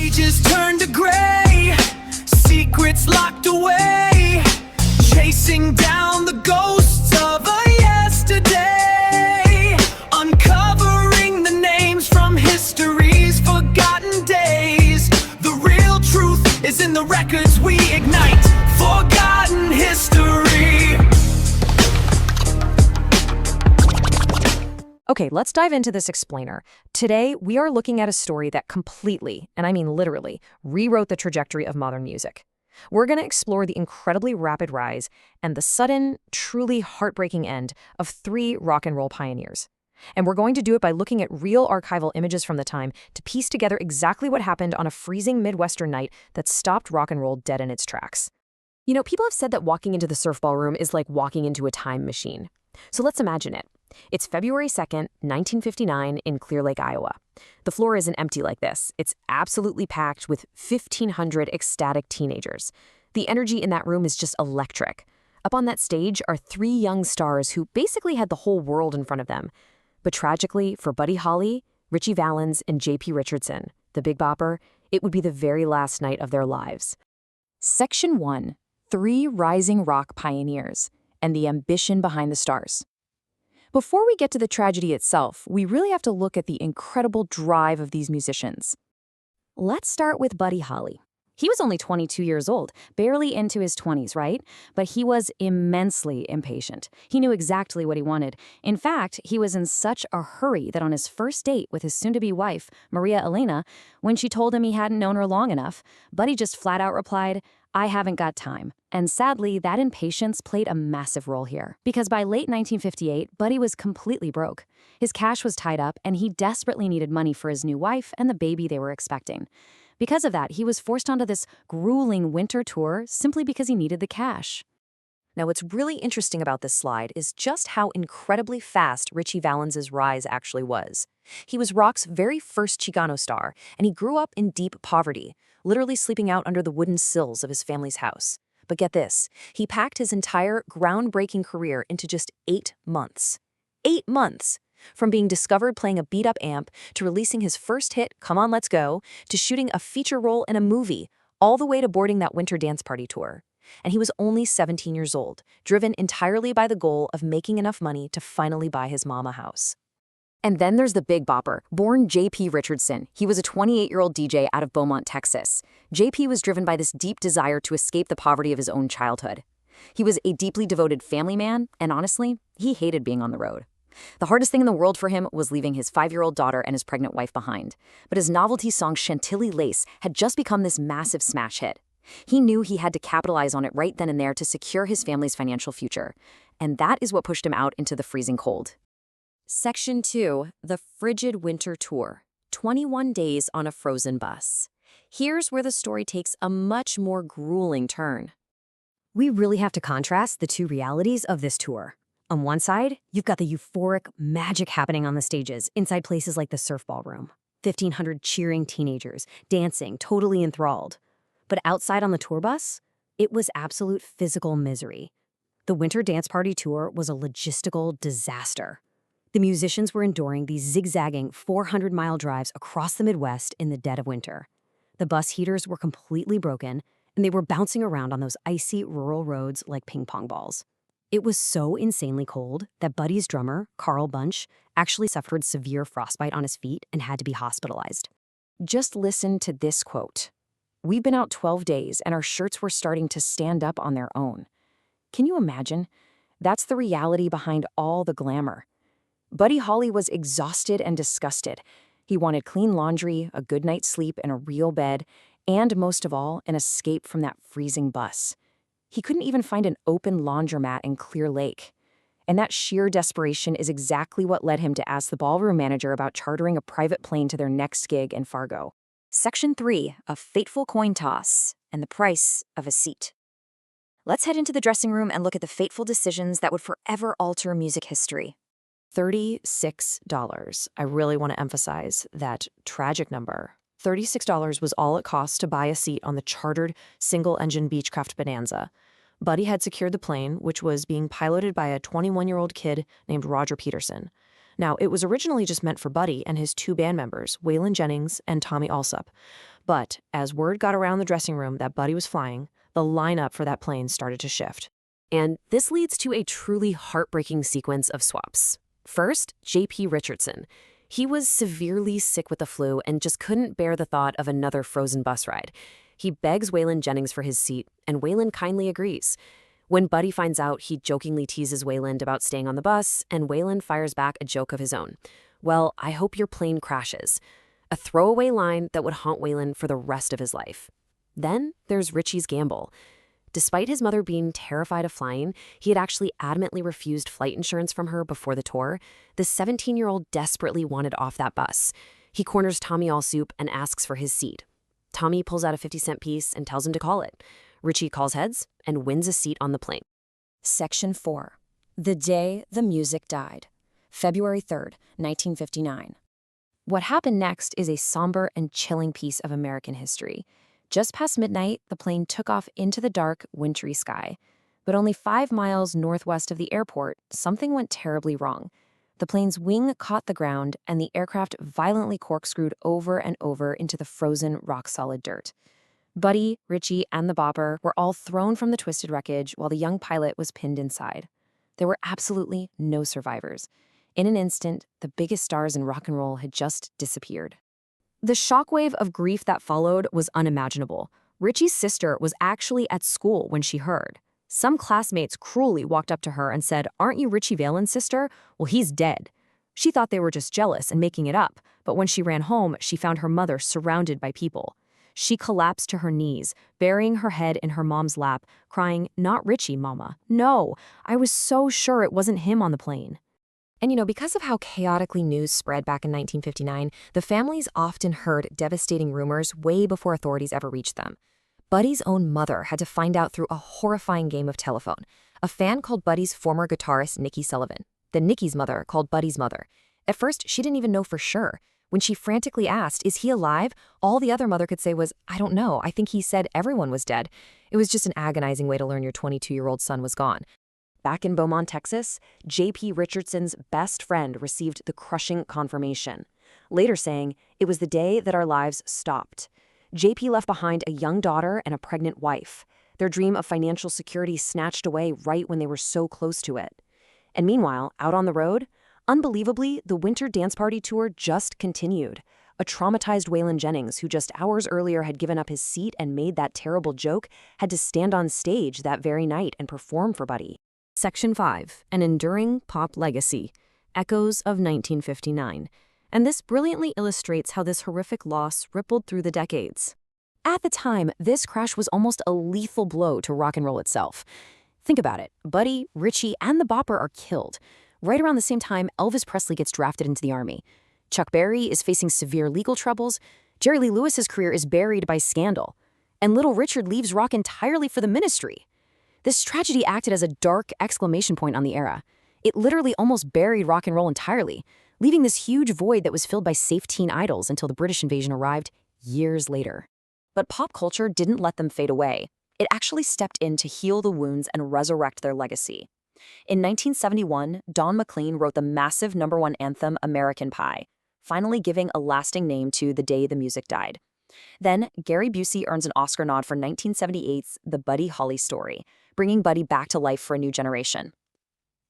pages turn to gray, secrets locked away, chasing down the ghosts of a yesterday, uncovering the names from history's forgotten days. The real truth is in the records we ignite, forgotten history. Okay, let's dive into this explainer. Today, we are looking at a story that completely, and I mean literally, rewrote the trajectory of modern music. We're going to explore the incredibly rapid rise and the sudden, truly heartbreaking end of three rock and roll pioneers. And we're going to do it by looking at real archival images from the time to piece together exactly what happened on a freezing Midwestern night that stopped rock and roll dead in its tracks. You know, people have said that walking into the surf ballroom is like walking into a time machine. So let's imagine it. It's February 2nd, 1959 in Clear Lake, Iowa. The floor isn't empty like this. It's absolutely packed with 1,500 ecstatic teenagers. The energy in that room is just electric. Up on that stage are three young stars who basically had the whole world in front of them. But tragically, for Buddy Holly, Ritchie Valens, and J.P. Richardson, the Big Bopper, it would be the very last night of their lives. Section 1. Three rising rock pioneers and the ambition behind the stars. Before we get to the tragedy itself, we really have to look at the incredible drive of these musicians. Let's start with Buddy Holly. He was only 22 years old, barely into his 20s, right? But he was immensely impatient. He knew exactly what he wanted. In fact, he was in such a hurry that on his first date with his soon-to-be wife, Maria Elena, when she told him he hadn't known her long enough, Buddy just flat out replied, "I haven't got time." And sadly, that impatience played a massive role here. Because by late 1958, Buddy was completely broke. His cash was tied up, and he desperately needed money for his new wife and the baby they were expecting. Because of that, he was forced onto this grueling winter tour simply because he needed the cash. Now, what's really interesting about this slide is just how incredibly fast Ritchie Valens' rise actually was. He was rock's very first Chicano star, and he grew up in deep poverty, literally sleeping out under the wooden sills of his family's house. But get this, he packed his entire groundbreaking career into just 8 months. 8 months! From being discovered playing a beat-up amp, to releasing his first hit, Come On Let's Go, to shooting a feature role in a movie, all the way to boarding that winter dance party tour. And he was only 17 years old, driven entirely by the goal of making enough money to finally buy his mom a house. And then there's the Big Bopper, born J.P. Richardson. He was a 28-year-old DJ out of Beaumont, Texas. J.P. was driven by this deep desire to escape the poverty of his own childhood. He was a deeply devoted family man, and honestly, he hated being on the road. The hardest thing in the world for him was leaving his 5-year-old daughter and his pregnant wife behind. But his novelty song Chantilly Lace had just become this massive smash hit. He knew he had to capitalize on it right then and there to secure his family's financial future. And that is what pushed him out into the freezing cold. Section 2. The Frigid Winter Tour. 21 days on a frozen bus. Here's where the story takes a much more grueling turn. We really have to contrast the two realities of this tour. On one side, you've got the euphoric magic happening on the stages inside places like the surf ballroom. 1,500 cheering teenagers, dancing, totally enthralled. But outside on the tour bus, it was absolute physical misery. The winter dance party tour was a logistical disaster. The musicians were enduring these zigzagging 400-mile drives across the Midwest in the dead of winter. The bus heaters were completely broken, and they were bouncing around on those icy rural roads like ping-pong balls. It was so insanely cold that Buddy's drummer, Carl Bunch, actually suffered severe frostbite on his feet and had to be hospitalized. Just listen to this quote. "We've been out 12 days and our shirts were starting to stand up on their own." Can you imagine? That's the reality behind all the glamour. Buddy Holly was exhausted and disgusted. He wanted clean laundry, a good night's sleep in a real bed, and most of all, an escape from that freezing bus. He couldn't even find an open laundromat in Clear Lake. And that sheer desperation is exactly what led him to ask the ballroom manager about chartering a private plane to their next gig in Fargo. Section 3, a fateful coin toss and the price of a seat. Let's head into the dressing room and look at the fateful decisions that would forever alter music history. $36. I really want to emphasize that tragic number. $36 was all it cost to buy a seat on the chartered single-engine Beechcraft Bonanza. Buddy had secured the plane, which was being piloted by a 21-year-old kid named Roger Peterson. Now, it was originally just meant for Buddy and his 2 band members, Waylon Jennings and Tommy Alsop. But as word got around the dressing room that Buddy was flying, the lineup for that plane started to shift. And this leads to a truly heartbreaking sequence of swaps. First, J.P. Richardson. He was severely sick with the flu and just couldn't bear the thought of another frozen bus ride. He begs Waylon Jennings for his seat, and Waylon kindly agrees. When Buddy finds out, he jokingly teases Waylon about staying on the bus, and Waylon fires back a joke of his own. "Well, I hope your plane crashes." A throwaway line that would haunt Waylon for the rest of his life. Then there's Ritchie's gamble. Despite his mother being terrified of flying, he had actually adamantly refused flight insurance from her before the tour. The 17-year-old desperately wanted off that bus. He corners Tommy Allsoup and asks for his seat. Tommy pulls out a 50-cent piece and tells him to call it. Ritchie calls heads and wins a seat on the plane. Section 4. The Day the Music Died. February 3rd, 1959. What happened next is a somber and chilling piece of American history. Just past midnight, the plane took off into the dark, wintry sky. But only 5 miles northwest of the airport, something went terribly wrong. The plane's wing caught the ground, and the aircraft violently corkscrewed over and over into the frozen, rock-solid dirt. Buddy, Ritchie, and the Bopper were all thrown from the twisted wreckage while the young pilot was pinned inside. There were absolutely no survivors. In an instant, the biggest stars in rock and roll had just disappeared. The shockwave of grief that followed was unimaginable. Ritchie's sister was actually at school when she heard. Some classmates cruelly walked up to her and said, "Aren't you Ritchie Valens' sister? Well, he's dead." She thought they were just jealous and making it up, but when she ran home, she found her mother surrounded by people. She collapsed to her knees, burying her head in her mom's lap, crying, "Not Ritchie, Mama. No, I was so sure it wasn't him on the plane." And because of how chaotically news spread back in 1959, the families often heard devastating rumors way before authorities ever reached them. Buddy's own mother had to find out through a horrifying game of telephone. A fan called Buddy's former guitarist, Nikki Sullivan. Then Nikki's mother called Buddy's mother. At first, she didn't even know for sure. When she frantically asked, "Is he alive?" all the other mother could say was, "I don't know. I think he said everyone was dead." It was just an agonizing way to learn your 22-year-old son was gone. Back in Beaumont, Texas, J.P. Richardson's best friend received the crushing confirmation, later saying, "It was the day that our lives stopped." J.P. left behind a young daughter and a pregnant wife, their dream of financial security snatched away right when they were so close to it. And meanwhile, out on the road, unbelievably, the Winter Dance Party tour just continued. A traumatized Waylon Jennings, who just hours earlier had given up his seat and made that terrible joke, had to stand on stage that very night and perform for Buddy. Section 5. An enduring pop legacy. Echoes of 1959. And this brilliantly illustrates how this horrific loss rippled through the decades. At the time, this crash was almost a lethal blow to rock and roll itself. Think about it. Buddy, Ritchie, and the Bopper are killed. Right around the same time, Elvis Presley gets drafted into the Army. Chuck Berry is facing severe legal troubles. Jerry Lee Lewis's career is buried by scandal. And Little Richard leaves rock entirely for the ministry. This tragedy acted as a dark exclamation point on the era. It literally almost buried rock and roll entirely, leaving this huge void that was filled by safe teen idols until the British invasion arrived years later. But pop culture didn't let them fade away. It actually stepped in to heal the wounds and resurrect their legacy. In 1971, Don McLean wrote the massive #1 anthem American Pie, finally giving a lasting name to the day the music died. Then, Gary Busey earns an Oscar nod for 1978's The Buddy Holly Story, bringing Buddy back to life for a new generation.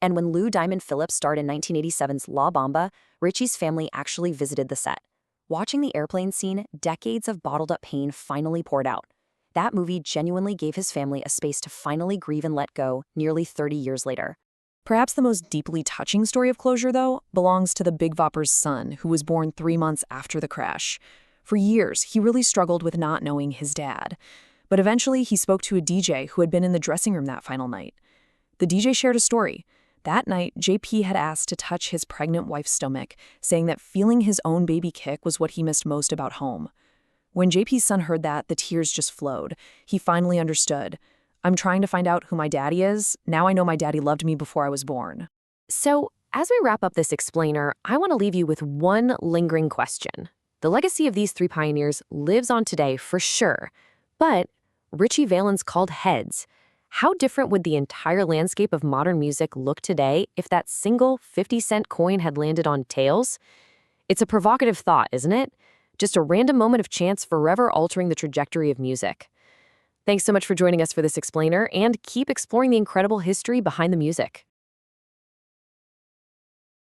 And when Lou Diamond Phillips starred in 1987's La Bamba, Ritchie's family actually visited the set. Watching the airplane scene, decades of bottled-up pain finally poured out. That movie genuinely gave his family a space to finally grieve and let go nearly 30 years later. Perhaps the most deeply touching story of closure, though, belongs to the Big Bopper's son, who was born 3 months after the crash. For years, he really struggled with not knowing his dad. But eventually, he spoke to a DJ who had been in the dressing room that final night. The DJ shared a story. That night, JP had asked to touch his pregnant wife's stomach, saying that feeling his own baby kick was what he missed most about home. When JP's son heard that, the tears just flowed. He finally understood. "I'm trying to find out who my daddy is. Now I know my daddy loved me before I was born." So, as we wrap up this explainer, I want to leave you with one lingering question. The legacy of these 3 pioneers lives on today for sure, but Ritchie Valens called heads. How different would the entire landscape of modern music look today if that single 50-cent coin had landed on tails? It's a provocative thought, isn't it? Just a random moment of chance forever altering the trajectory of music. Thanks so much for joining us for this explainer, and keep exploring the incredible history behind the music.